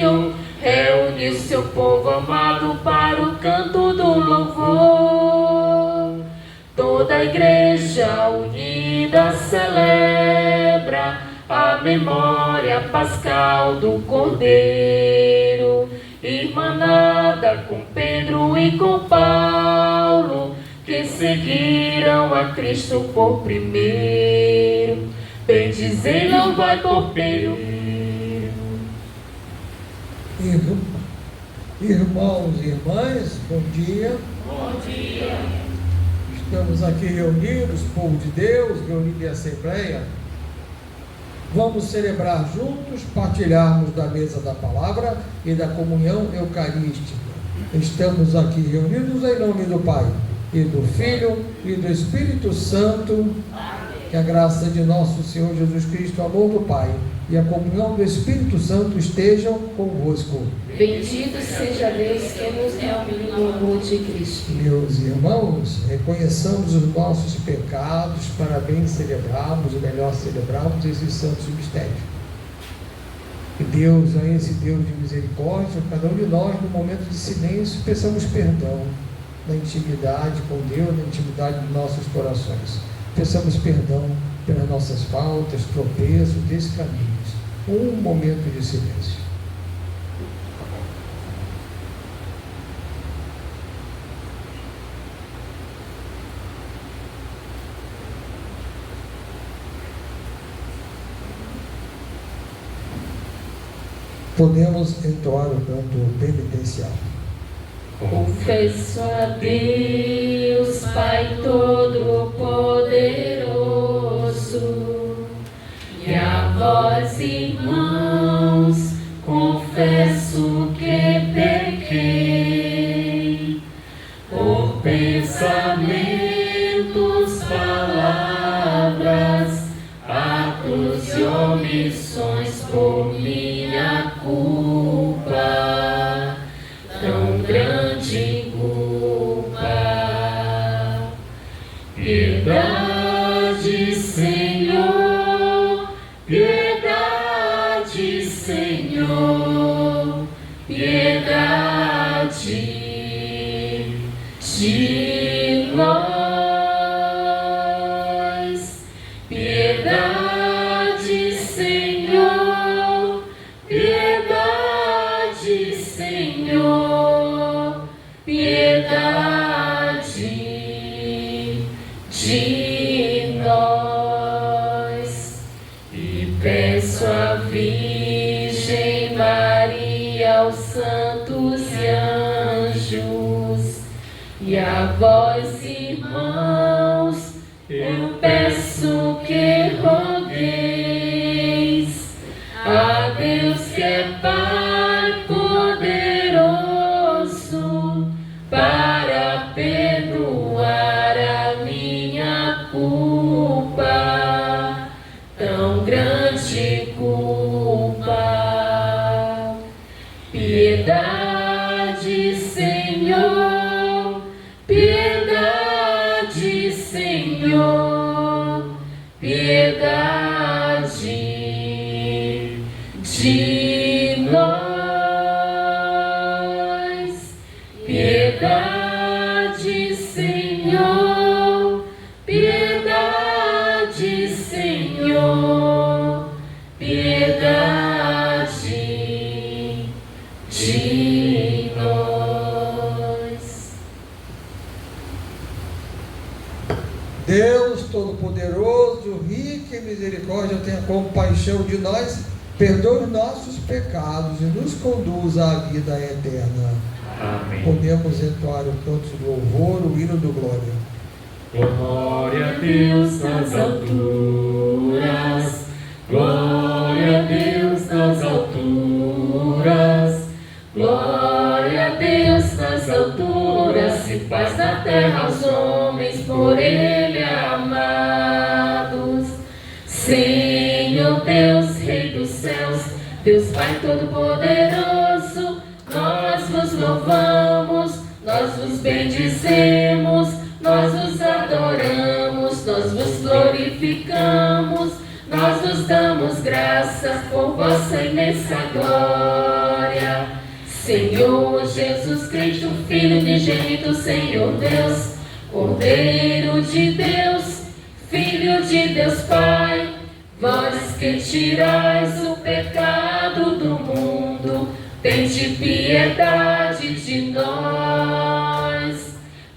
Senhor reúne o seu povo amado para o canto do louvor. Toda a igreja unida celebra a memória pascal do Cordeiro, irmanada com Pedro e com Paulo, que seguiram a Cristo por primeiro. Bendizei, louvai por primeiro. Irmãos e irmãs, bom dia. Bom dia. Estamos aqui reunidos, povo de Deus, reunidos em assembleia. Vamos celebrar juntos, partilharmos da mesa da palavra e da comunhão eucarística. Estamos aqui reunidos em nome do Pai, e do Filho, e do Espírito Santo. Que a graça de nosso Senhor Jesus Cristo, o amor do Pai e a comunhão do Espírito Santo estejam convosco. Bendito seja Deus que nos reuniu no amor de Cristo. Meus irmãos, reconheçamos os nossos pecados para bem celebrarmos, ou melhor, celebrarmos esses santos mistérios. Que Deus, a esse Deus de misericórdia, cada um de nós, no momento de silêncio, peçamos perdão na intimidade com Deus, na intimidade de nossos corações. Peçamos perdão pelas nossas faltas, tropeços, descaminhos. Um momento de silêncio. Podemos entoar o canto penitencial. Confesso a Deus, Pai Todo-Poderoso, e a vós, irmãos, confesso que pequei, por pensamentos, palavras, atos e omissões, por minha culpa, tão grande culpa. Piedade, Senhor, piedade, Senhor, piedade de nós. Piedade, Senhor, piedade, Senhor, piedade de nós. E peço à Virgem Maria, aos santos e anjos, e a vós, irmãos, eu peço que rogueis a Deus, que é Pai poderoso, para perdoar a minha culpa, tão grande culpa. Piedade, Senhor, piedade, Senhor, piedade de nós. Piedade, Senhor, piedade, Senhor, piedade de nós. Deus Todo-Poderoso, rico em misericórdia, tenha compaixão de nós, perdoe os nossos pecados e nos conduza à vida eterna. Amém. Podemos entoar o canto do louvor, o hino do glória. Glória a Deus nas alturas, glória a Deus nas alturas, glória a Deus nas alturas, e paz na terra aos homens por Ele amados. Senhor Deus, Rei dos céus, Deus Pai Todo-Poderoso, nós vos louvamos, nós vos bendizemos, nós vos adoramos, nós vos glorificamos, nós nos damos graças por vossa imensa glória. Senhor Jesus Cristo, Filho unigênito, Senhor Deus, Cordeiro de Deus, Filho de Deus Pai, vós que tirais o pecado do mundo, tende piedade de nós.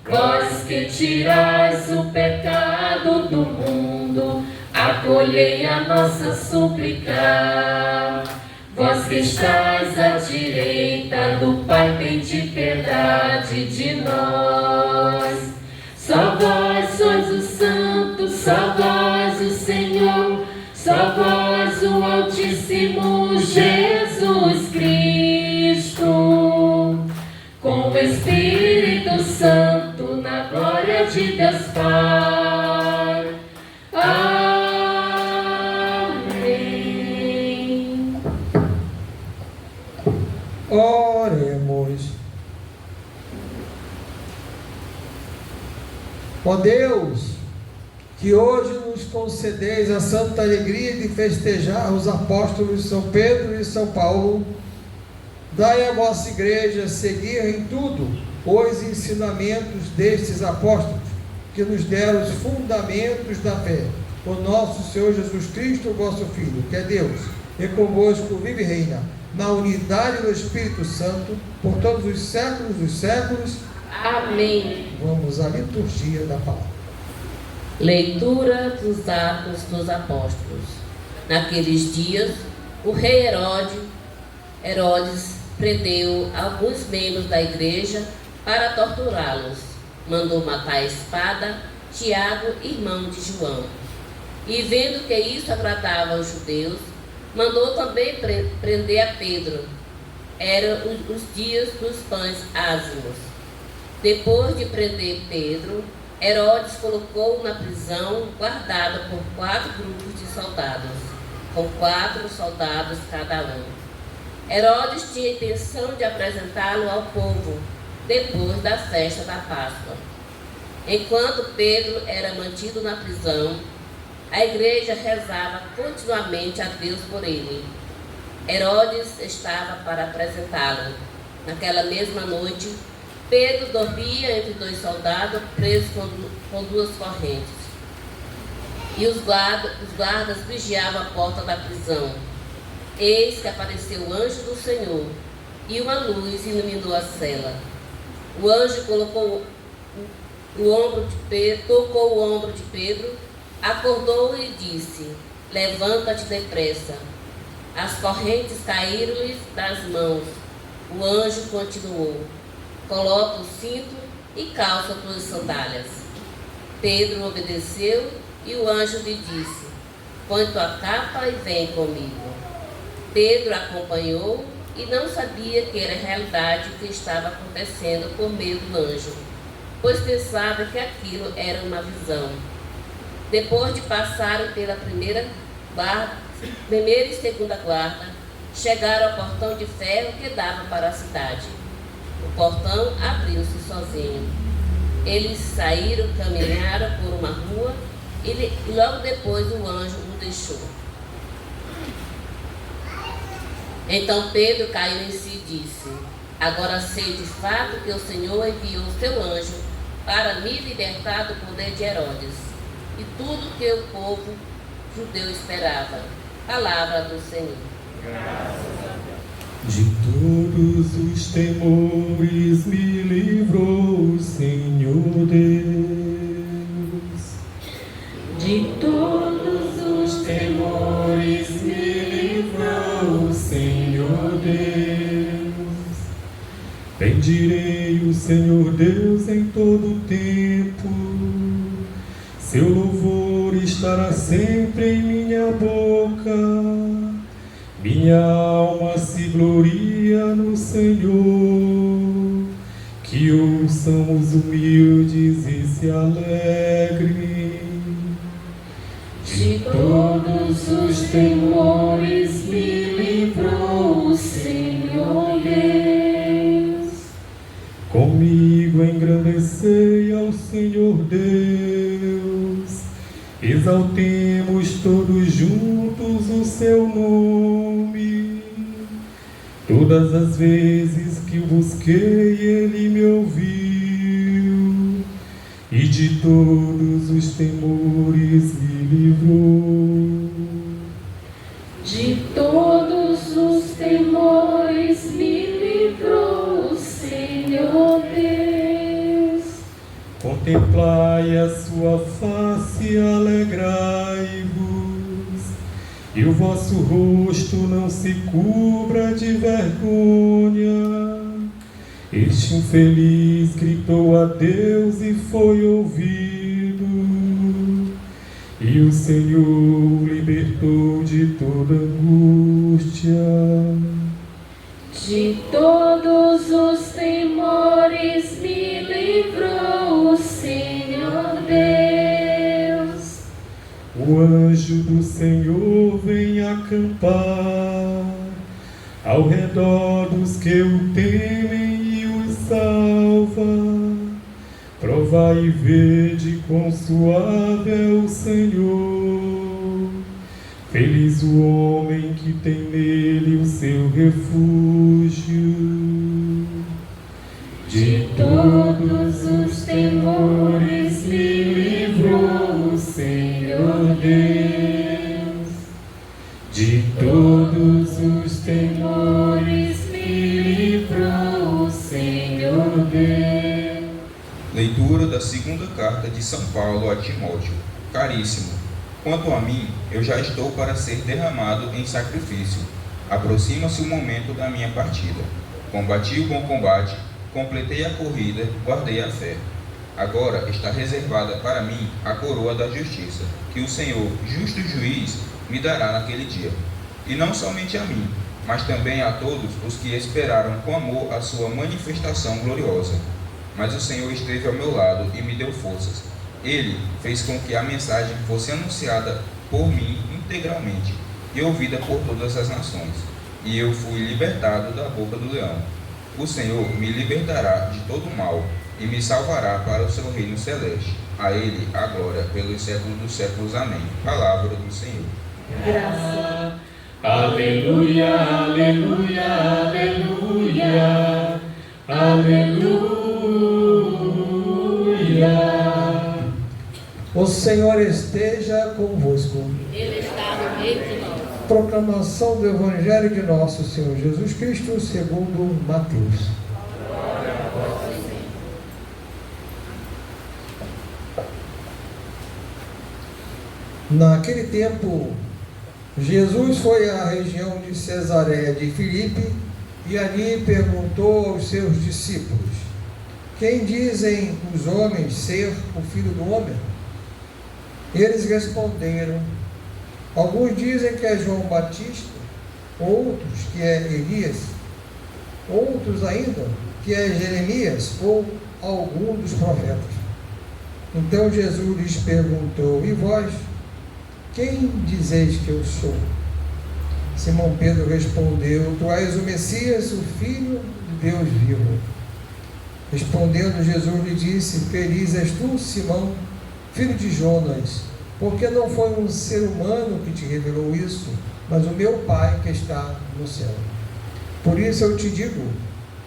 Vós que tirais o pecado do mundo, acolhei a nossa súplica. Vós que estáis à direita do Pai, tende piedade de nós. Só vós sois o Santo, só vós o Senhor, só vós o Altíssimo Jesus Cristo, com o Espírito Santo, na glória de Deus Pai. Amém. Oremos. Ó Deus, que hoje nos concedeis a santa alegria de festejar os apóstolos São Pedro e São Paulo, dai à vossa igreja seguir em tudo os ensinamentos destes apóstolos, que nos deram os fundamentos da fé. O nosso Senhor Jesus Cristo, vosso Filho, que é Deus, e convosco vive e reina, na unidade do Espírito Santo, por todos os séculos dos séculos. Amém. Vamos à liturgia da palavra. Leitura dos Atos dos Apóstolos. Naqueles dias, o rei Herodes prendeu alguns membros da igreja para torturá-los. Mandou matar a espada Tiago, irmão de João. E vendo que isso agradava aos judeus, mandou também prender a Pedro. Eram os dias dos pães ázimos. Depois de prender Pedro, Herodes colocou-o na prisão, guardada por 4 grupos de soldados, com 4 soldados cada um. Herodes tinha a intenção de apresentá-lo ao povo, depois da festa da Páscoa. Enquanto Pedro era mantido na prisão, a igreja rezava continuamente a Deus por ele. Herodes estava para apresentá-lo. Naquela mesma noite, Pedro dormia entre 2 soldados presos com 2 correntes. E os guardas vigiavam a porta da prisão. Eis que apareceu o anjo do Senhor, e uma luz iluminou a cela. O anjo tocou o ombro de Pedro, acordou-o e disse: levanta-te depressa. As correntes caíram-lhe das mãos. O anjo continuou: coloca o cinto e calça tuas sandálias. Pedro obedeceu e o anjo lhe disse: põe tua capa e vem comigo. Pedro acompanhou e não sabia que era realidade o que estava acontecendo por meio do anjo, pois pensava que aquilo era uma visão. Depois de passarem pela primeira e segunda guarda, chegaram ao portão de ferro que dava para a cidade. O portão abriu-se sozinho. Eles saíram, caminharam por uma rua e logo depois o anjo o deixou. Então Pedro caiu em si e disse: agora sei de fato que o Senhor enviou o seu anjo para me libertar do poder de Herodes e tudo que o povo judeu esperava. Palavra do Senhor. Graças a Deus. De todos os temores me livrou o Senhor Deus. De todos os temores me livrou o Senhor Deus. Bendirei o Senhor Deus em todo o tempo. Seu louvor estará sempre em minha boca. Minha alma se gloria no Senhor. Que ouçam os humildes e se alegrem. De todos os temores me livrou o Senhor Deus. Comigo engrandecei ao Senhor Deus. Exaltemos todos juntos o seu nome. Todas as vezes que o busquei, ele me ouviu, e de todos os temores me livrou. De todos os temores me livrou o Senhor Deus. Contemplai a sua face, alegrai-vos, e o vosso rosto não se cubra de vergonha. Este infeliz gritou a Deus e foi ouvido, e o Senhor o libertou de toda angústia. De todos os temores me livrou o Senhor Deus. O anjo do Senhor vem acampar ao redor dos que o temem e os salva. Provai e vede quão suave é o Senhor. Feliz o homem que tem nele o seu refúgio. De todos os temores me livrou o Senhor Deus. De todos Os temores me livrou o Senhor Deus. Leitura da segunda carta de São Paulo a Timóteo. Caríssimo, quanto a mim, eu já estou para ser derramado em sacrifício. Aproxima-se o momento da minha partida. Combati o bom combate, completei a corrida, guardei a fé. Agora está reservada para mim a coroa da justiça, que o Senhor, justo juiz, me dará naquele dia. E não somente a mim, mas também a todos os que esperaram com amor a sua manifestação gloriosa. Mas o Senhor esteve ao meu lado e me deu forças. Ele fez com que a mensagem fosse anunciada por mim integralmente e ouvida por todas as nações. E eu fui libertado da boca do leão. O Senhor me libertará de todo o mal e me salvará para o seu reino celeste. A Ele a glória pelos séculos dos séculos. Amém. Palavra do Senhor. Graça. Aleluia, aleluia, aleluia, aleluia. O Senhor esteja convosco. Ele está no meio de nós. Proclamação do Evangelho de nosso Senhor Jesus Cristo segundo Mateus. Naquele tempo, Jesus foi à região de Cesareia de Filipe e ali perguntou aos seus discípulos: quem dizem os homens ser o Filho do Homem? Eles responderam: alguns dizem que é João Batista, outros que é Elias, outros ainda que é Jeremias ou algum dos profetas. Então Jesus lhes perguntou: e vós, quem dizeis que eu sou? Simão Pedro respondeu: tu és o Messias, o Filho de Deus vivo. Respondendo Jesus lhe disse: feliz és tu, Simão, filho de Jonas, porque não foi um ser humano que te revelou isso, mas o meu Pai que está no céu. Por isso eu te digo: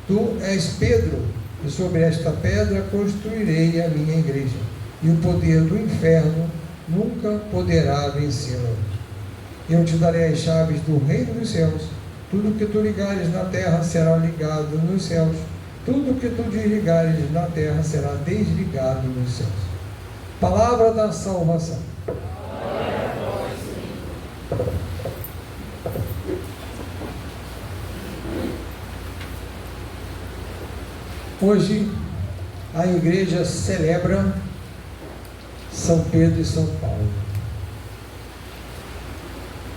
tu és Pedro, e sobre esta pedra construirei a minha igreja, e o poder do inferno nunca poderá vencê-la. Eu te darei as chaves do reino dos céus. Tudo que tu ligares na terra será ligado nos céus. Tudo que tu desligares na terra será desligado nos céus. Palavra da salvação. Hoje a igreja celebra São Pedro e São Paulo.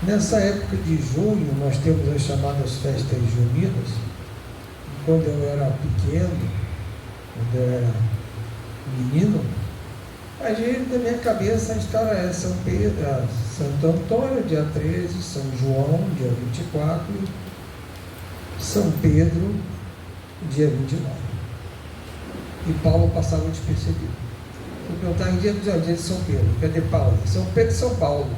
Nessa época de junho nós temos as chamadas festas juninas. Quando eu era pequeno, quando eu era menino, a gente, na minha cabeça, a história é São Pedro, Santo Antônio, dia 13, São João, dia 24, São Pedro, dia 29. E Paulo passava despercebido. Vou perguntar em dia de São Pedro, cadê Paulo? São Pedro e São Paulo.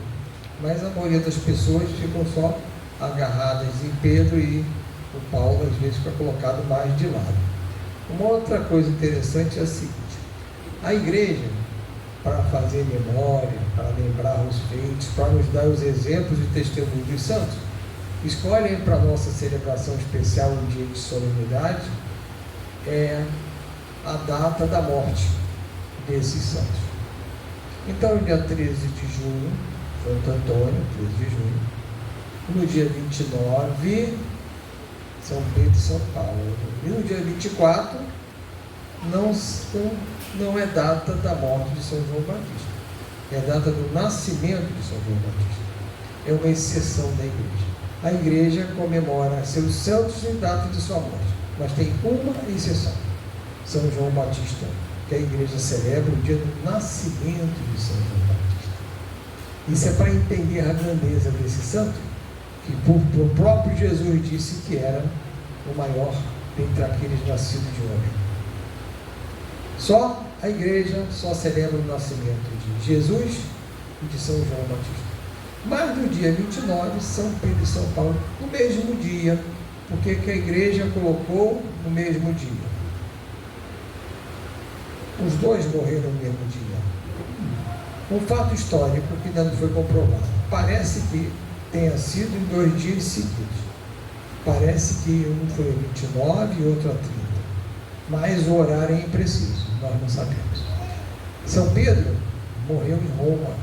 mas a maioria das pessoas ficam só agarradas em Pedro e o Paulo às vezes fica colocado mais de lado. Uma outra coisa interessante é a seguinte: a igreja, para fazer memória, para lembrar os feitos, para nos dar os exemplos de testemunho dos santos, escolhem para a nossa celebração especial, um dia de solenidade, a data da morte desses santos. Então, no dia 13 de junho, Santo Antônio, 13 de junho. No dia 29, São Pedro e São Paulo. E no dia 24, não é data da morte de São João Batista. É data do nascimento de São João Batista. É uma exceção da igreja. A igreja comemora seus santos em data de sua morte, mas tem uma exceção: São João Batista, que a igreja celebra o dia do nascimento de São João Batista. Isso é para entender a grandeza desse santo, que o próprio Jesus disse que era o maior dentre aqueles nascidos de homem. Só a igreja só celebra o nascimento de Jesus e de São João Batista. Mas no dia 29, São Pedro e São Paulo, no mesmo dia. Por que a igreja colocou no mesmo dia? Os dois morreram no mesmo dia. Um fato histórico que ainda não foi comprovado. Parece que tenha sido em 2 dias seguidos. Parece que um foi a 29 e outro a 30. Mas o horário é impreciso, nós não sabemos. São Pedro morreu em Roma.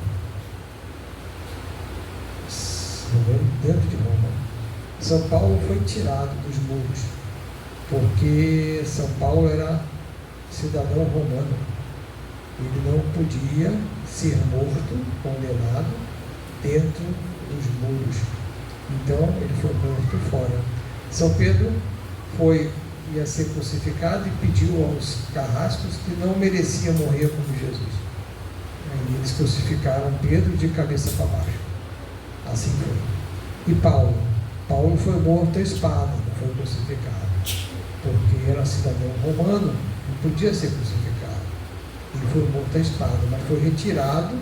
Morreu dentro de Roma. São Paulo foi tirado dos muros, porque São Paulo era cidadão romano. Ele não podia ser morto, condenado, dentro dos muros. Então ele foi morto fora. São Pedro ia ser crucificado e pediu aos carrascos que não merecia morrer como Jesus. Aí eles crucificaram Pedro de cabeça para baixo. Assim foi. E Paulo foi morto à espada, não foi crucificado, porque era cidadão romano, não podia ser crucificado. Ele foi morto à espada, mas foi retirado,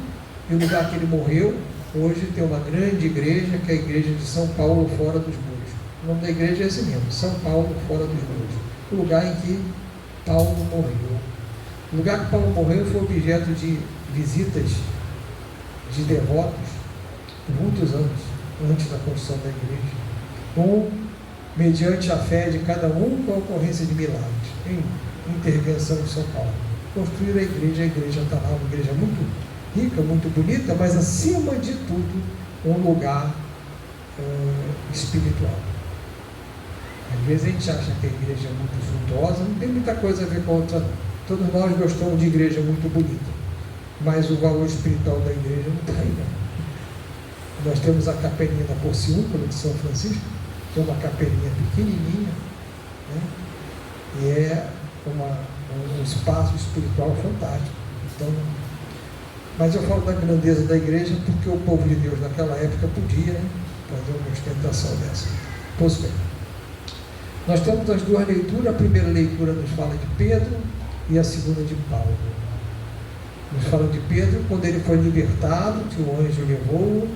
e o lugar que ele morreu, hoje tem uma grande igreja, que é a igreja de São Paulo, fora dos muros. O nome da igreja é esse mesmo, São Paulo, fora dos muros. O lugar em que Paulo morreu. O lugar que Paulo morreu foi objeto de visitas de devotos por muitos anos, antes da construção da igreja, mediante a fé de cada um, com a ocorrência de milagres, em intervenção de São Paulo. Construir a igreja está lá, uma igreja muito rica, muito bonita, mas acima de tudo, um lugar espiritual. Às vezes a gente acha que a igreja é muito suntuosa, não tem muita coisa a ver com a outra. Todos nós gostamos de igreja muito bonita, mas o valor espiritual da igreja não está aí, não. Nós temos a capelinha da Porciúncula de São Francisco, que é uma capelinha pequenininha, né? E é um espaço espiritual fantástico. Então, mas eu falo da grandeza da igreja porque o povo de Deus naquela época podia, né, fazer uma ostentação dessa. Pois bem, nós temos as duas leituras. A primeira leitura nos fala de Pedro e a segunda de Paulo. Nos fala de Pedro quando ele foi libertado, que o anjo levou,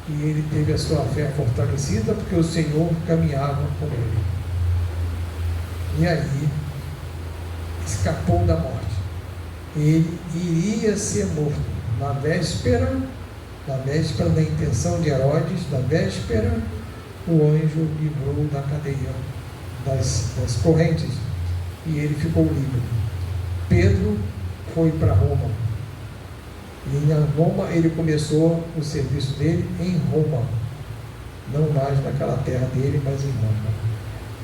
e ele teve a sua fé fortalecida porque o Senhor caminhava com ele. E aí escapou da morte. Ele iria ser morto na véspera da intenção de Herodes, na véspera, o anjo livrou da cadeia, das correntes, e ele ficou livre. Pedro foi para Roma. E em Roma ele começou o serviço dele em Roma, não mais naquela terra dele, mas em Roma.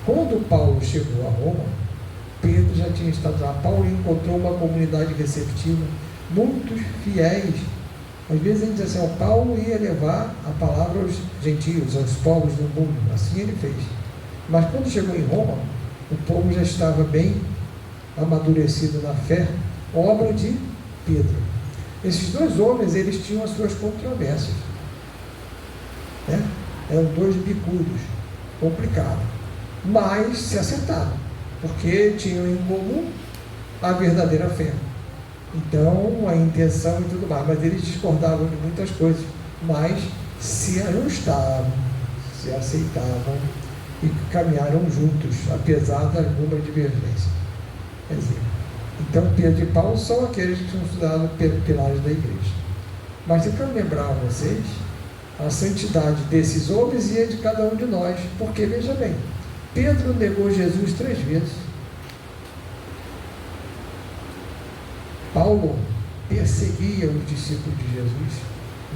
Quando Paulo chegou a Roma, Pedro já tinha estado lá. Paulo encontrou uma comunidade receptiva, muitos fiéis. Às vezes a gente diz assim, Paulo ia levar a palavra aos gentios, aos povos do mundo, assim ele fez. Mas quando chegou em Roma, o povo já estava bem amadurecido na fé, obra de Pedro. Esses dois homens, eles tinham as suas controvérsias, né? Eram dois bicudos, complicado, mas se acertaram, porque tinham em comum a verdadeira fé. Então, a intenção e tudo mais, mas eles discordavam de muitas coisas, mas se ajustaram, se aceitavam e caminharam juntos, apesar de alguma divergência. Quer dizer, então Pedro e Paulo são aqueles que são estudados pelos pilares da igreja. Mas eu quero lembrar a vocês a santidade desses homens e a de cada um de nós, porque veja bem, Pedro negou Jesus 3 vezes. Paulo perseguia os discípulos de Jesus,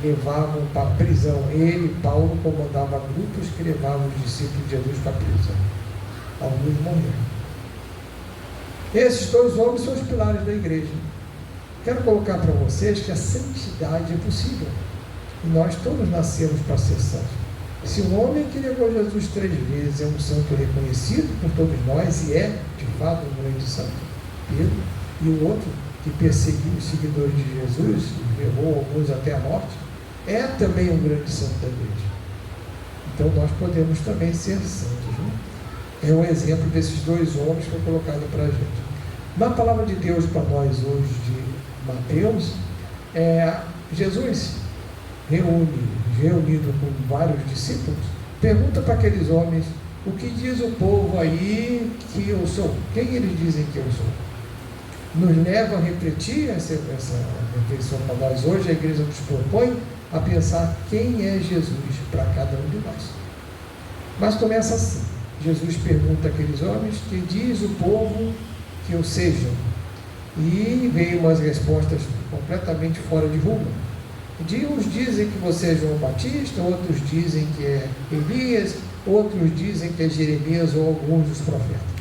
levavam para a prisão. Ele, Paulo, comandava grupos que levavam os discípulos de Jesus para a prisão. Alguns morreram. Esses 2 homens são os pilares da igreja. Quero colocar para vocês que a santidade é possível. E nós todos nascemos para ser santos. Se um homem que negou Jesus 3 vezes é um santo reconhecido por todos nós, e é, de fato, um grande santo, Pedro, e o outro que perseguiu os seguidores de Jesus, levou alguns até a morte, é também um grande santo da igreja. Então nós podemos também ser santos, né? É um exemplo desses 2 homens que foi colocado para a gente. Na palavra de Deus para nós hoje, de Mateus, Jesus reunido com vários discípulos, pergunta para aqueles homens: o que diz o povo aí que eu sou? Quem eles dizem que eu sou? Nos leva a refletir essa reflexão para nós hoje. A igreja nos propõe a pensar quem é Jesus para cada um de nós. Mas começa assim: Jesus pergunta àqueles homens: que diz o povo que eu seja? E veio umas respostas completamente fora de rumo. Uns dizem que você é João Batista, outros dizem que é Elias, outros dizem que é Jeremias ou alguns dos profetas.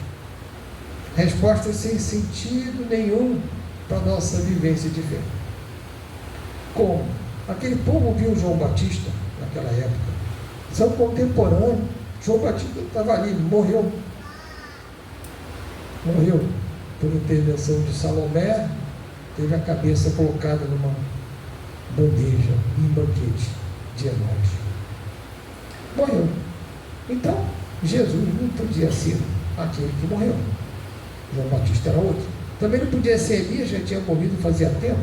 Respostas sem sentido nenhum para a nossa vivência de fé. Como? Aquele povo viu João Batista naquela época. São contemporâneos. João Batista estava ali, morreu. Morreu por intervenção de Salomé, teve a cabeça colocada numa bandeja, em banquete de Herodes. Morreu. Então, Jesus não podia ser aquele que morreu. João Batista era outro. Também não podia ser Elias, já tinha morrido fazia tempo.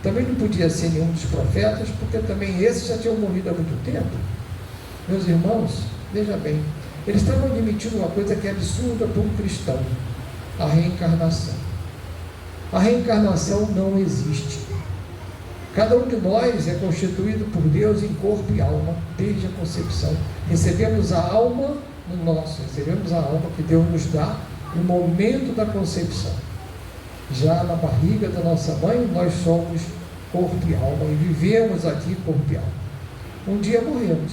Também não podia ser nenhum dos profetas, porque também esses já tinham morrido há muito tempo. Meus irmãos, veja bem, eles estavam admitindo uma coisa que é absurda para um cristão: a reencarnação. A reencarnação não existe. Cada um de nós é constituído por Deus em corpo e alma, desde a concepção. Recebemos a alma recebemos a alma que Deus nos dá no momento da concepção. Já na barriga da nossa mãe, nós somos corpo e alma e vivemos aqui corpo e alma. Um dia morremos.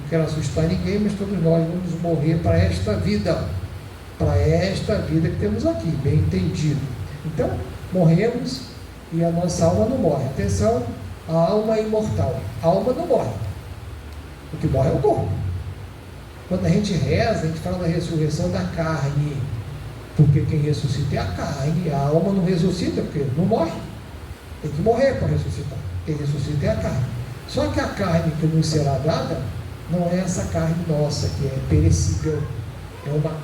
Não quero assustar ninguém, mas todos nós vamos morrer para esta vida que temos aqui, bem entendido. Então, morremos e a nossa alma não morre. Atenção, a alma é imortal. A alma não morre. O que morre é o corpo. Quando a gente reza, a gente fala da ressurreição da carne, porque quem ressuscita é a carne. A alma não ressuscita, porque não morre. Tem que morrer para ressuscitar. Quem ressuscita é a carne. Só que a carne que nos será dada não é essa carne nossa, que é perecível, é uma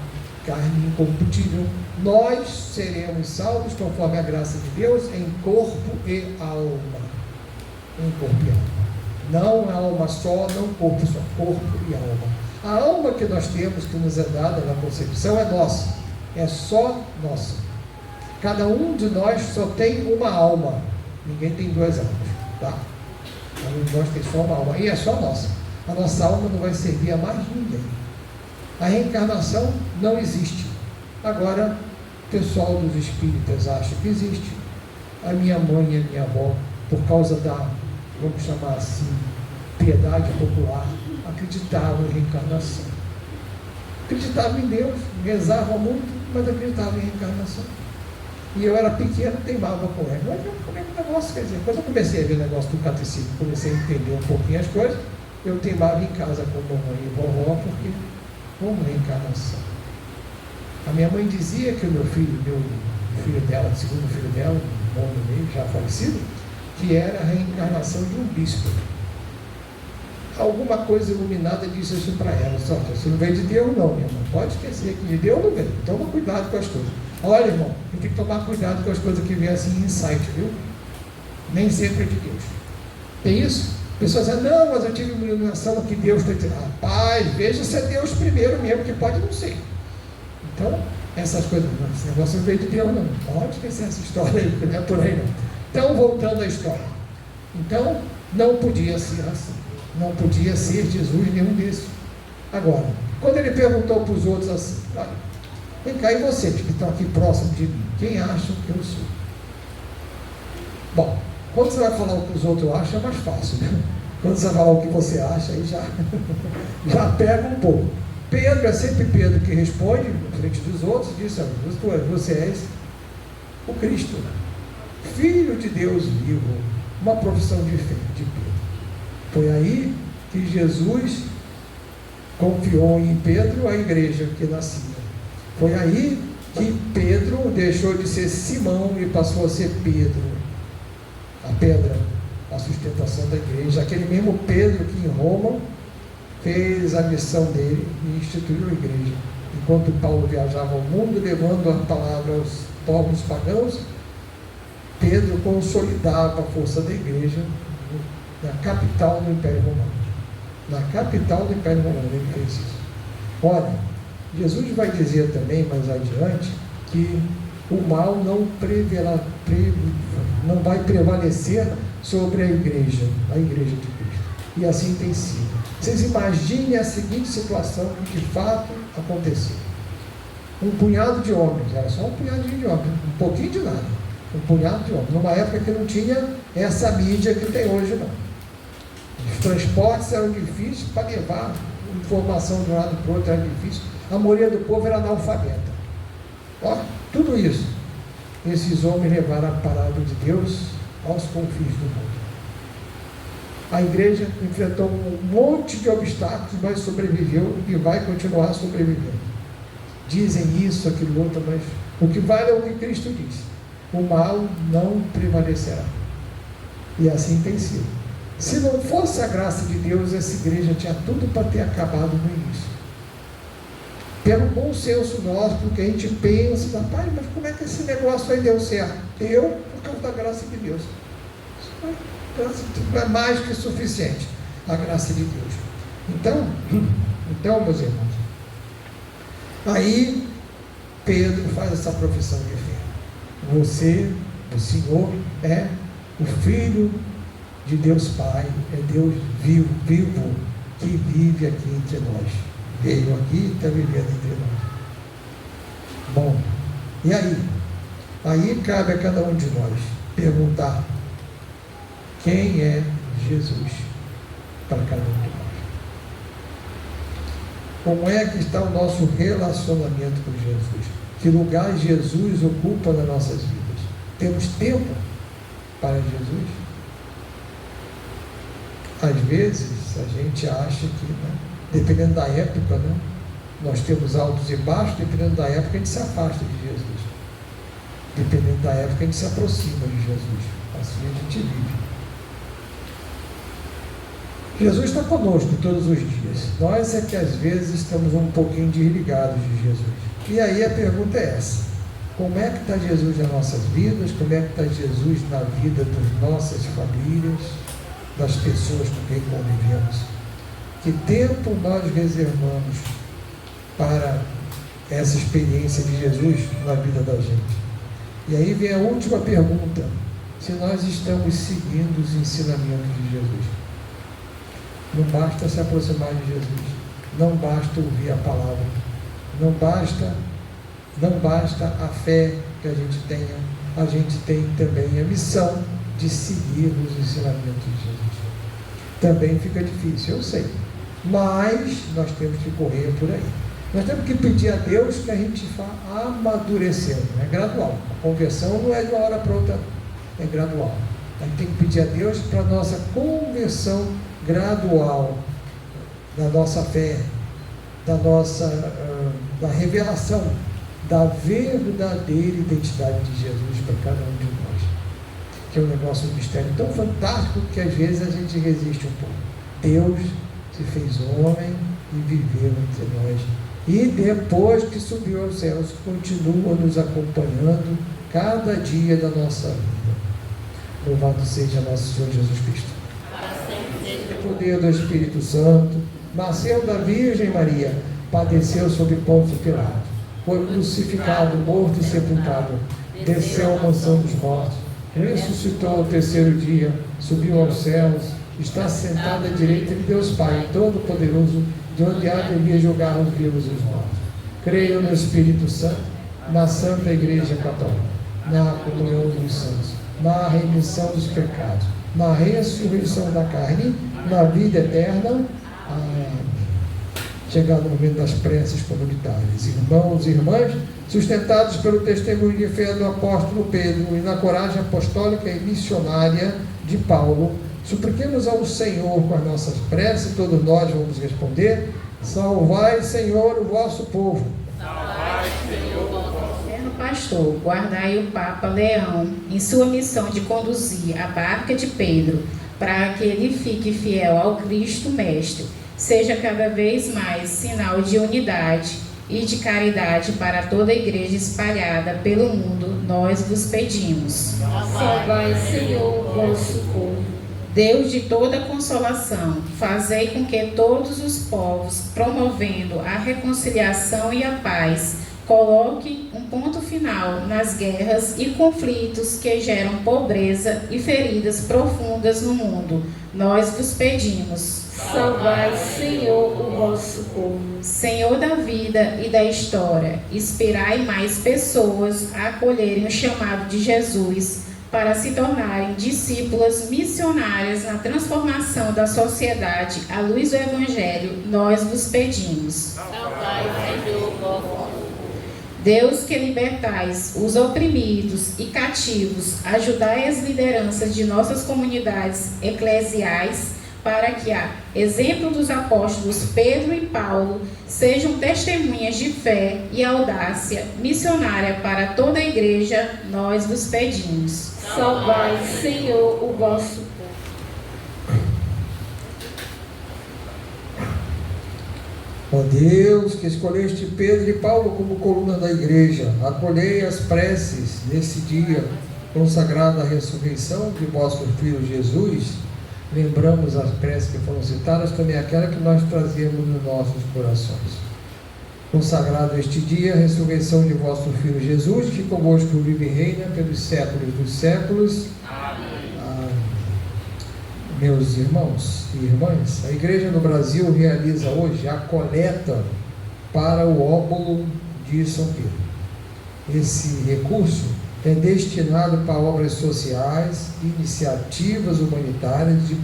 carne incorruptível. Nós seremos salvos, conforme a graça de Deus, em corpo e alma. Em corpo e alma. Não alma só, não corpo só, corpo e alma. A alma que nós temos, que nos é dada na concepção, é nossa. É só nossa. Cada um de nós só tem uma alma. Ninguém tem 2 almas, tá? Cada um de nós tem só uma alma. E é só nossa. A nossa alma não vai servir a mais ninguém. A reencarnação não existe. Agora, o pessoal dos espíritas acha que existe. A minha mãe e a minha avó, por causa da, vamos chamar assim, piedade popular, acreditavam em reencarnação. Acreditavam em Deus, rezavam muito, mas acreditavam em reencarnação. E eu era pequeno, teimava com ela. Mas como é que o negócio, quer dizer, quando eu comecei a ver o negócio do catecismo, comecei a entender um pouquinho as coisas, eu teimava em casa com mamãe e vovó, porque como reencarnação. A minha mãe dizia que o meu filho dela, o segundo filho dela, um homem meio, já falecido, que era a reencarnação de um bispo. Alguma coisa iluminada disse isso para ela: só que isso não veio de Deus não, minha irmã, pode esquecer que de Deus não veio, toma cuidado com as coisas. Olha, irmão, a gente tem que tomar cuidado com as coisas que vêm assim em insight, viu? Nem sempre é de Deus. Tem isso? Pessoas dizem, não, mas eu tive uma iluminação que Deus está dizendo. Rapaz, veja se é Deus primeiro mesmo, que pode não ser. Então, essas coisas, não, esse negócio não veio de Deus, não. Pode esquecer essa história aí, não é por aí não. Então, voltando à história. Então, não podia ser assim. Não podia ser Jesus nenhum desses. Agora, quando ele perguntou para os outros assim, olha, vem cá, e vocês que estão aqui próximos de mim, quem acham que eu sou? Bom, quando você vai falar o que os outros acham, é mais fácil, né? Quando você vai falar o que você acha, aí já pega um pouco. Pedro, é sempre Pedro que responde, na frente dos outros, diz, você és o Cristo, Filho de Deus vivo, uma profissão de fé de Pedro. Foi aí que Jesus confiou em Pedro a igreja que nascia. Foi aí que Pedro deixou de ser Simão e passou a ser Pedro, a pedra, a sustentação da igreja. Aquele mesmo Pedro que em Roma fez a missão dele e instituiu a igreja. Enquanto Paulo viajava ao mundo levando a palavra aos povos pagãos, Pedro consolidava a força da igreja na capital do Império Romano. Na capital do Império Romano ele fez isso. Olha, Jesus vai dizer também mais adiante que o mal não vai prevalecer sobre a igreja de Cristo. E assim tem sido. Vocês imaginem a seguinte situação que de fato aconteceu. Um punhado de homens, era só um punhadinho de homens, um pouquinho de nada, um punhado de homens, numa época que não tinha essa mídia que tem hoje não. Os transportes eram difíceis para levar informação de um lado para o outro, era difícil. A maioria do povo era analfabeta. Ó, tudo isso, esses homens levaram a palavra de Deus aos confins do mundo. A igreja enfrentou um monte de obstáculos, mas sobreviveu e vai continuar sobrevivendo. Dizem isso, aquilo outro, mas o que vale é o que Cristo disse: o mal não prevalecerá. E assim tem sido. Se não fosse a graça de Deus, essa igreja tinha tudo para ter acabado no início. Pelo bom senso nosso, porque a gente pensa, rapaz, mas como é que esse negócio aí deu certo? Deu por causa da graça de Deus. É mais que suficiente a graça de Deus. Então, meus irmãos, aí Pedro faz essa profissão de fé. Você, o Senhor, é o Filho de Deus Pai, é Deus vivo que vive aqui entre nós. Veio aqui e está vivendo entre nós. Bom, e aí? Aí cabe a cada um de nós perguntar: quem é Jesus para cada um de nós? Como é que está o nosso relacionamento com Jesus? Que lugar Jesus ocupa nas nossas vidas? Temos tempo para Jesus? Às vezes a gente acha que, dependendo da época, nós temos altos e baixos, dependendo da época a gente se afasta de Jesus. Dependendo da época a gente se aproxima de Jesus. Assim a gente vive. Jesus está conosco todos os dias. Nós é que às vezes estamos um pouquinho desligados de Jesus. E aí a pergunta é essa: como é que está Jesus nas nossas vidas? Como é que está Jesus na vida das nossas famílias, das pessoas com quem convivemos? Que tempo nós reservamos para essa experiência de Jesus na vida da gente? E aí vem a última pergunta: se nós estamos seguindo os ensinamentos de Jesus. Não basta se aproximar de Jesus, não basta ouvir a palavra, não basta a fé que a gente tenha, a gente tem também a missão de seguir os ensinamentos de Jesus. Também fica difícil, eu sei, mas nós temos que correr por aí. Nós temos que pedir a Deus que a gente vá amadurecendo, é gradual. A conversão não é de uma hora para outra, é gradual. A gente tem que pedir a Deus para a nossa conversão gradual, da nossa fé, da revelação da verdadeira identidade de Jesus para cada um de nós, que é um negócio, um mistério tão fantástico que às vezes a gente resiste um pouco. Deus se fez homem e viveu entre nós, e depois que subiu aos céus continua nos acompanhando cada dia da nossa vida. Louvado seja nosso Senhor Jesus Cristo. Para sempre seja poder do Espírito Santo, nasceu da Virgem Maria, padeceu sob Pôncio Pilato, foi crucificado, morto e sepultado, desceu à mansão dos mortos, ressuscitou ao terceiro dia, subiu aos céus, está sentado à direita de Deus Pai, Todo-Poderoso, de onde há de vir julgar os vivos e os mortos. Creio no Espírito Santo, na Santa Igreja Católica, na comunhão dos santos, na remissão dos pecados, na ressurreição da carne, na vida eterna. Amém. Chegado o momento das preces comunitárias. Irmãos e irmãs, sustentados pelo testemunho de fé do apóstolo Pedro e na coragem apostólica e missionária de Paulo, supliquemos ao Senhor com as nossas preces, todos nós vamos responder: salvai, Senhor, o vosso povo. Salvai, Senhor, o vosso pastor, guardai o Papa Leão em sua missão de conduzir a barca de Pedro, para que ele fique fiel ao Cristo Mestre, seja cada vez mais sinal de unidade e de caridade para toda a igreja espalhada pelo mundo, nós vos pedimos. Salvai, Senhor, o vosso povo. Deus de toda consolação, fazei com que todos os povos, promovendo a reconciliação e a paz, coloquem um ponto final nas guerras e conflitos que geram pobreza e feridas profundas no mundo. Nós vos pedimos. Salvai, Senhor, o vosso povo. Senhor da vida e da história, inspirai mais pessoas a acolherem o chamado de Jesus para se tornarem discípulas missionárias na transformação da sociedade à luz do Evangelho, nós vos pedimos. Salvai, Senhor, o vosso povo. Deus que libertais os oprimidos e cativos, ajudai as lideranças de nossas comunidades eclesiais para que, a exemplo dos apóstolos Pedro e Paulo, sejam testemunhas de fé e audácia missionária para toda a igreja, nós vos pedimos. Salvai, Senhor, o vosso povo. Ó Deus, que escolheste Pedro e Paulo como coluna da igreja, acolhei as preces nesse dia consagrado à ressurreição de vosso Filho Jesus. Lembramos as preces que foram citadas, também aquela que nós trazemos nos nossos corações. Consagrado este dia, a ressurreição de vosso Filho Jesus, que convosco vive e reina pelos séculos dos séculos. Amém. Meus irmãos e irmãs, a Igreja no Brasil realiza hoje a coleta para o óbolo de São Pedro. Esse recurso é destinado para obras sociais, iniciativas humanitárias de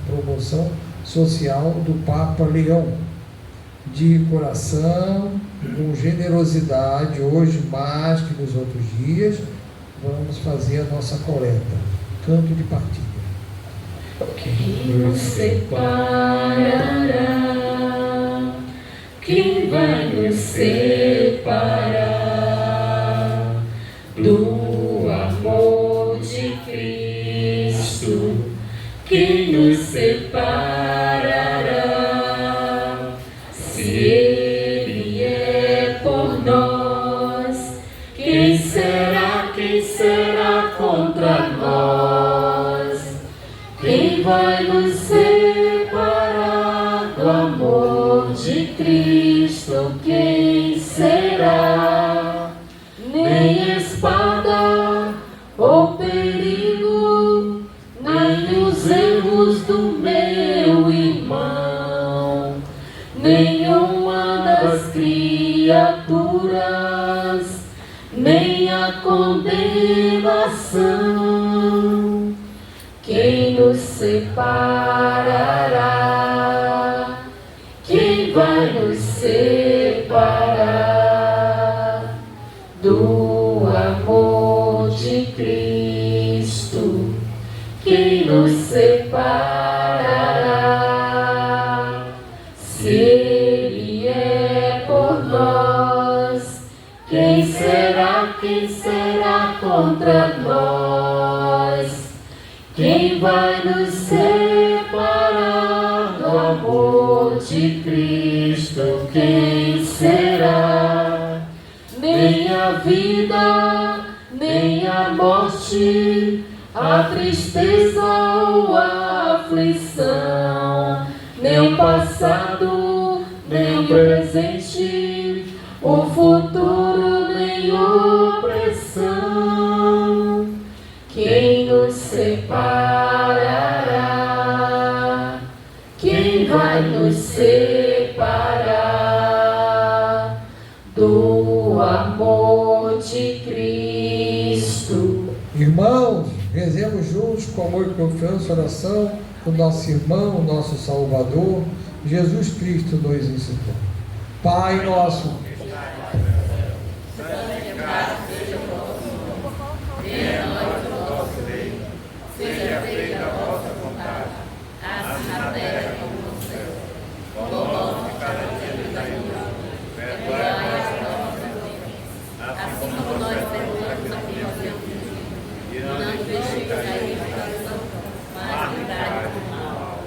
promoção social do Papa Leão. De coração, com generosidade, hoje mais que nos outros dias, vamos fazer a nossa coleta. Canto de partilha. Quem nos separará? Quem vai nos separar do amor de Cristo? Quem nos separará? Se Ele é por nós, quem será contra nós? Quem vai nos separar do amor de Cristo? Quem será? Nem espada ou perigo, nem os erros do meu irmão, nenhuma das criaturas, nem a condenação. Quem nos separará? Quem vai nos separar do amor de Cristo? Quem nos separará? Se Ele é por nós, quem será contra nós? Quem vai nos separar do amor de Cristo? Quem será? Nem a vida, nem a morte, a tristeza ou a aflição, nem o passado, nem o presente, o futuro, nem opressão. Quem nos separará? Quem vai nos separar do amor de Cristo? Irmãos, rezemos juntos com amor e confiança a oração do nosso irmão, nosso Salvador, Jesus Cristo nos ensinou. Pai nosso, seja feita a vossa vontade, assim na terra como no céu. O pão de cada dia nos dai hoje, perdoai as nossas ofensas, assim como nós perdoamos a quem nos tem ofendido. E não nos deixeis cair em tentação, mas livrai-nos do mal.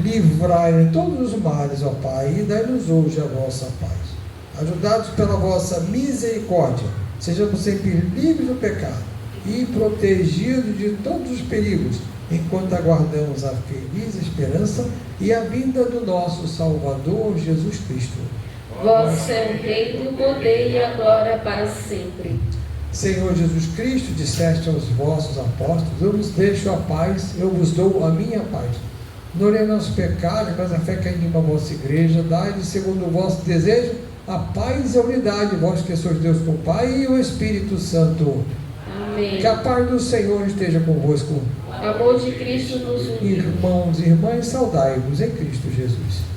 livrai-nos de todos os males, ó Pai, e dai-nos hoje a vossa paz. Ajudados pela vossa misericórdia, sejamos sempre livres do pecado e protegidos de todos os perigos, enquanto aguardamos a feliz esperança e a vinda do nosso Salvador Jesus Cristo. Vosso é o reino, o poder e a glória para sempre. Senhor Jesus Cristo, disseste aos vossos apóstolos: eu vos deixo a paz, eu vos dou a minha paz. Não olhei nossos pecados, mas a fé que anima a vossa igreja, dai-lhe, segundo o vosso desejo, a paz e a unidade, vós que sois Deus com o Pai e o Espírito Santo. Amém. Que a paz do Senhor esteja convosco. O amor de Cristo nos uniu. Irmãos e irmãs, saudai-vos em Cristo Jesus.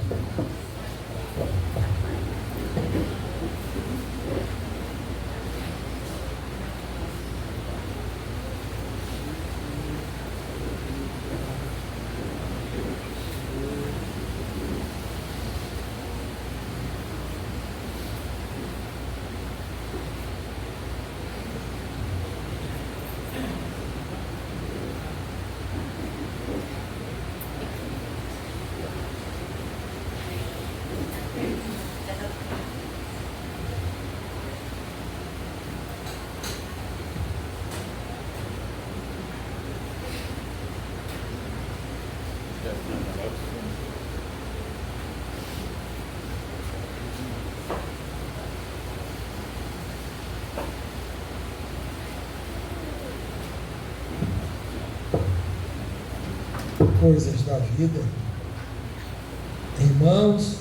Coisas da vida. Irmãos,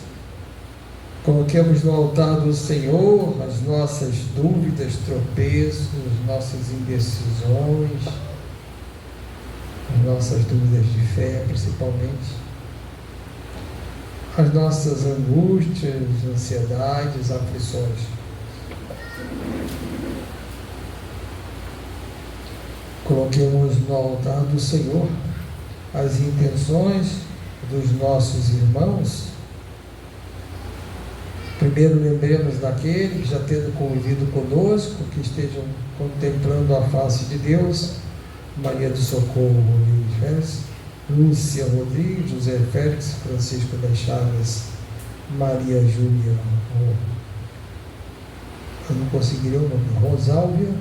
coloquemos no altar do Senhor as nossas dúvidas, tropeços, nossas indecisões, as nossas dúvidas de fé, principalmente, as nossas angústias, ansiedades, aflições. Coloquemos no altar do Senhor as intenções dos nossos irmãos. Primeiro, lembremos daquele que já tendo convivido conosco, que estejam contemplando a face de Deus: Maria do Socorro Rodrigues Félix, Lúcia Rodrigues, José Félix, Francisco das Chagas, Maria Júlia, eu não conseguiria o nome, Rosálvia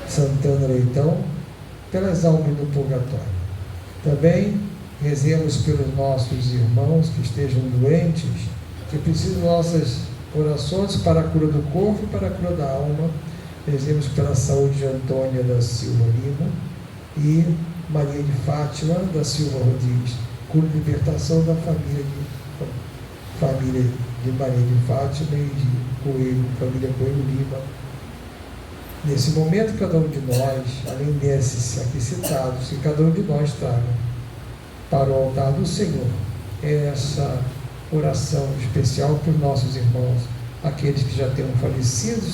Santana Leitão, pelas almas do purgatório. Também rezemos pelos nossos irmãos que estejam doentes, que precisam de nossas orações para a cura do corpo e para a cura da alma. Rezemos pela saúde de Antônia da Silva Lima e Maria de Fátima da Silva Rodrigues, cura e libertação da família de Maria de Fátima e de Coelho, família Coelho Lima. Nesse momento, cada um de nós, além desses aqui citados, que cada um de nós traga para o altar do Senhor essa oração especial para os nossos irmãos, aqueles que já tenham falecido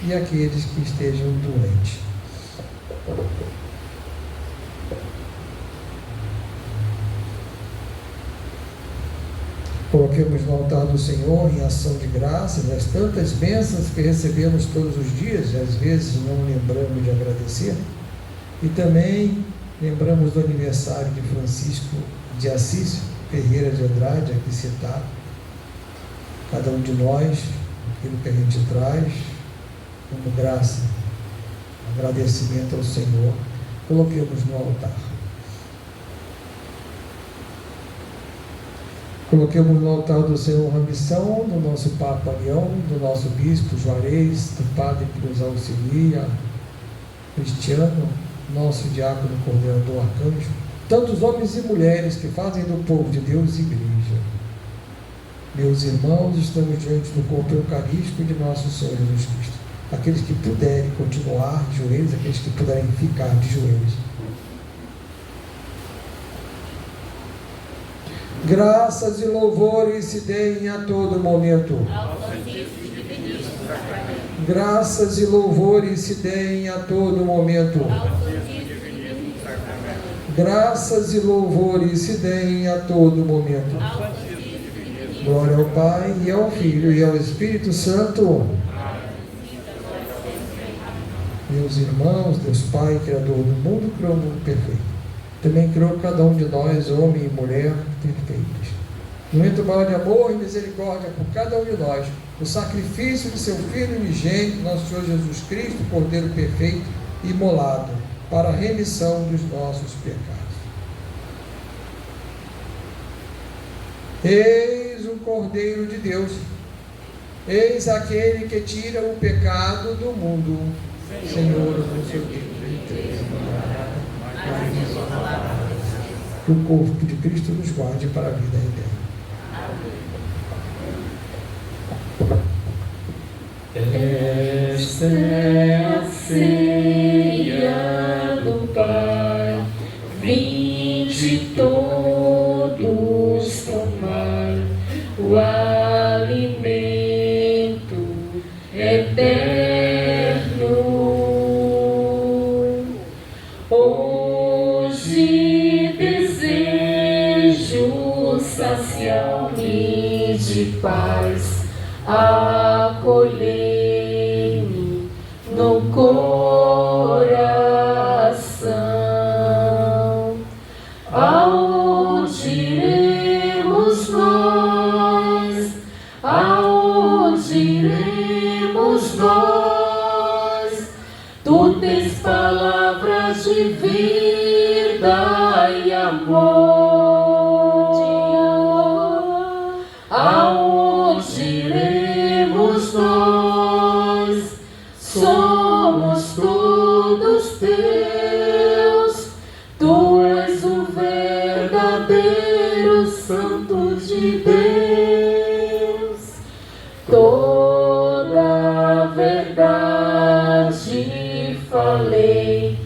e aqueles que estejam doentes. Coloquemos no altar do Senhor, em ação de graças, as tantas bênçãos que recebemos todos os dias, e às vezes não lembramos de agradecer. E também lembramos do aniversário de Francisco de Assis Ferreira de Andrade, aqui citado. Cada um de nós, aquilo que a gente traz como graça, agradecimento ao Senhor. Coloquemos no altar. Coloquemos no altar do Senhor a missão do nosso Papa Leão, do nosso Bispo Juarez, do Padre que nos auxilia, Cristiano, nosso diácono coordenador arcanjo, tantos homens e mulheres que fazem do povo de Deus igreja. Meus irmãos, estamos diante do corpo eucarístico de nosso Senhor Jesus Cristo. Aqueles que puderem continuar de joelhos, aqueles que puderem ficar de joelhos. Graças e louvores se deem a todo momento. Graças e louvores se deem a todo momento. Graças e louvores se deem a todo momento. Glória ao Pai, e ao Filho, e ao Espírito Santo. Meus irmãos, Deus Pai, Criador do mundo, criou o mundo perfeito. Também criou cada um de nós, homem e mulher, perfeitos. No momento maior de amor e misericórdia por cada um de nós, o sacrifício de seu Filho unigênito, nosso Senhor Jesus Cristo, Cordeiro perfeito, imolado, para a remissão dos nossos pecados. Eis o Cordeiro de Deus, eis aquele que tira o pecado do mundo. Senhor, no seu Deus, que o corpo de Cristo nos guarde para a vida eterna. Esta é a ceia do Pai, vinde todos tomar o alimento eterno. Hoje desejo saciar-me de paz, acolher-me no coração. Aonde iremos nós? Aonde iremos nós? Tu tens palavras de vida e amor. Aonde iremos nós? Somos todos teus. Tu és o verdadeiro Santo de Deus. Toda a verdade falei,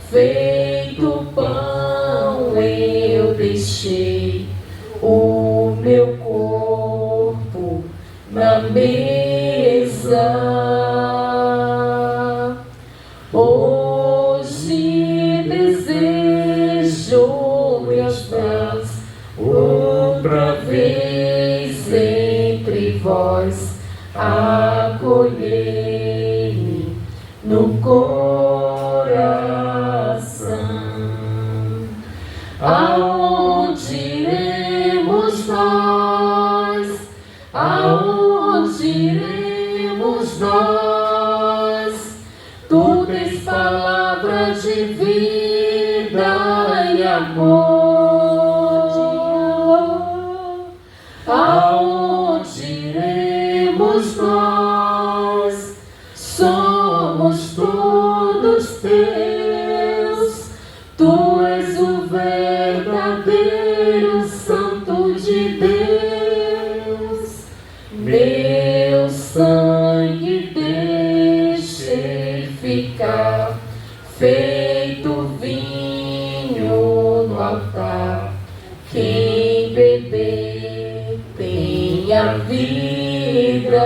feito pão eu deixei o meu corpo na mesa. Hoje desejo minhas mãos outra vez entre vós, acolhei-me no coração. Aonde iremos nós? Aonde iremos nós? Tu tens palavras de vida e amor. Aonde iremos nós? Somos todos teus. Tu és o verdadeiro Santo de Deus. Meu sangue deixei ficar, feito vinho no altar. Quem beber tem a vida.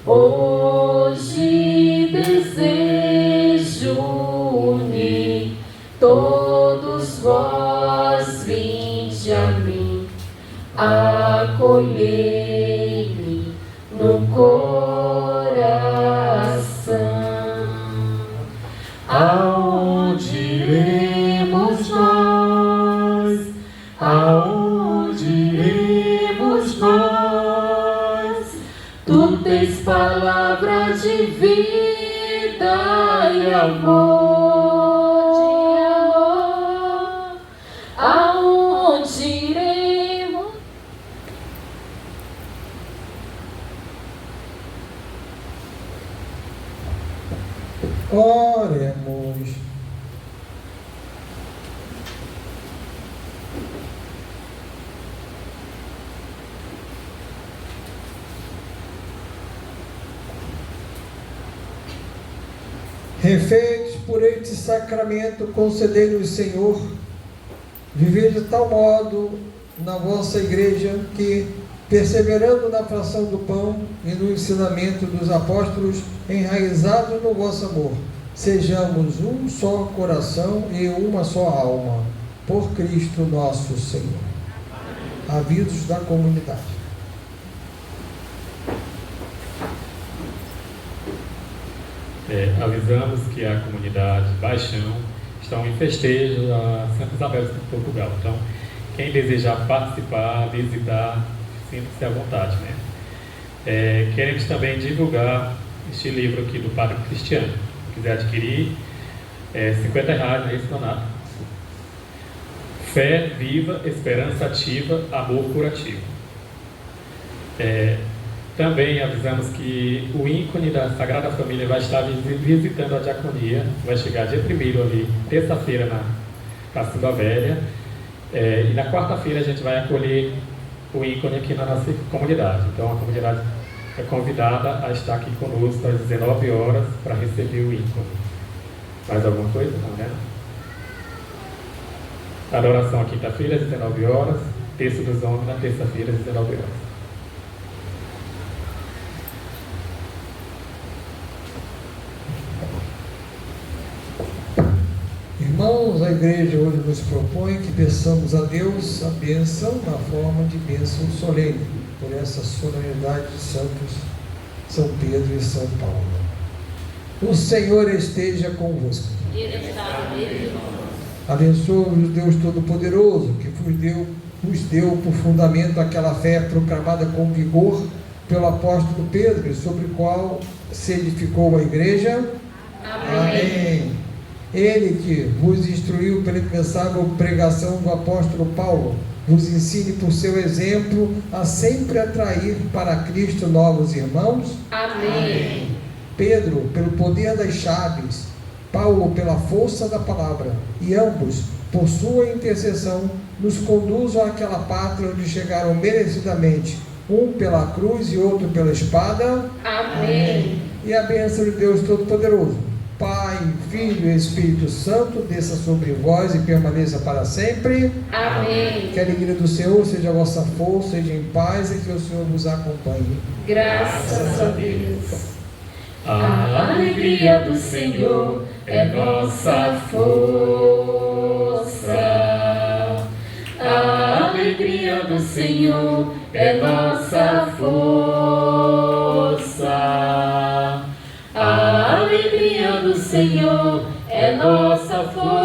Hoje desejo unir todos vós, vinde a mim, acolhei-me no coração. Aonde iremos nós? Aonde iremos nós? Tu tens palavras de vida dai amor, aonde iremos? Oremos. Refeitos por este sacramento, concedei-nos, Senhor, viver de tal modo na vossa igreja que, perseverando na fração do pão e no ensinamento dos apóstolos, enraizados no vosso amor, sejamos um só coração e uma só alma, por Cristo nosso Senhor. Avisos da comunidade. Avisamos que a comunidade Baixão estão em festejo a Santa Isabel de Portugal. Então, quem desejar participar, visitar, sinta-se à vontade, né? Queremos também divulgar este livro aqui do Padre Cristiano. Se quiser adquirir, R$50, não é isso, Donato? Fé viva, esperança ativa, amor curativo. Também avisamos que o ícone da Sagrada Família vai estar visitando a diaconia, vai chegar dia 1º ali, terça-feira, na Cacimba Velha, e na quarta-feira a gente vai acolher o ícone aqui na nossa comunidade. Então a comunidade é convidada a estar aqui conosco às 19 horas para receber o ícone. Mais alguma coisa? Não, né? Adoração à quinta-feira às 19 horas, terço dos homens na terça-feira às 19 horas. Irmãos, a igreja hoje nos propõe que peçamos a Deus a bênção na forma de bênção solene, por essa solenidade de santos São Pedro e São Paulo. O Senhor esteja convosco. Abençoe-vos Deus Todo-Poderoso, que vos deu por fundamento aquela fé proclamada com vigor pelo apóstolo Pedro, sobre o qual se edificou a igreja. Amém. Ele que vos instruiu pela incansável pregação do apóstolo Paulo, vos ensine por seu exemplo a sempre atrair para Cristo novos irmãos. Amém. Pedro, pelo poder das chaves, Paulo, pela força da palavra, e ambos, por sua intercessão, nos conduzam àquela pátria onde chegaram merecidamente, um pela cruz e outro pela espada. Amém. E a bênção de Deus Todo-Poderoso, Pai, Filho e Espírito Santo, desça sobre vós e permaneça para sempre. Amém. Que a alegria do Senhor seja a vossa força, seja em paz e que o Senhor vos acompanhe. Graças a Deus. A alegria do Senhor é nossa força. A alegria do Senhor é nossa força. A alegria do Senhor é nossa força.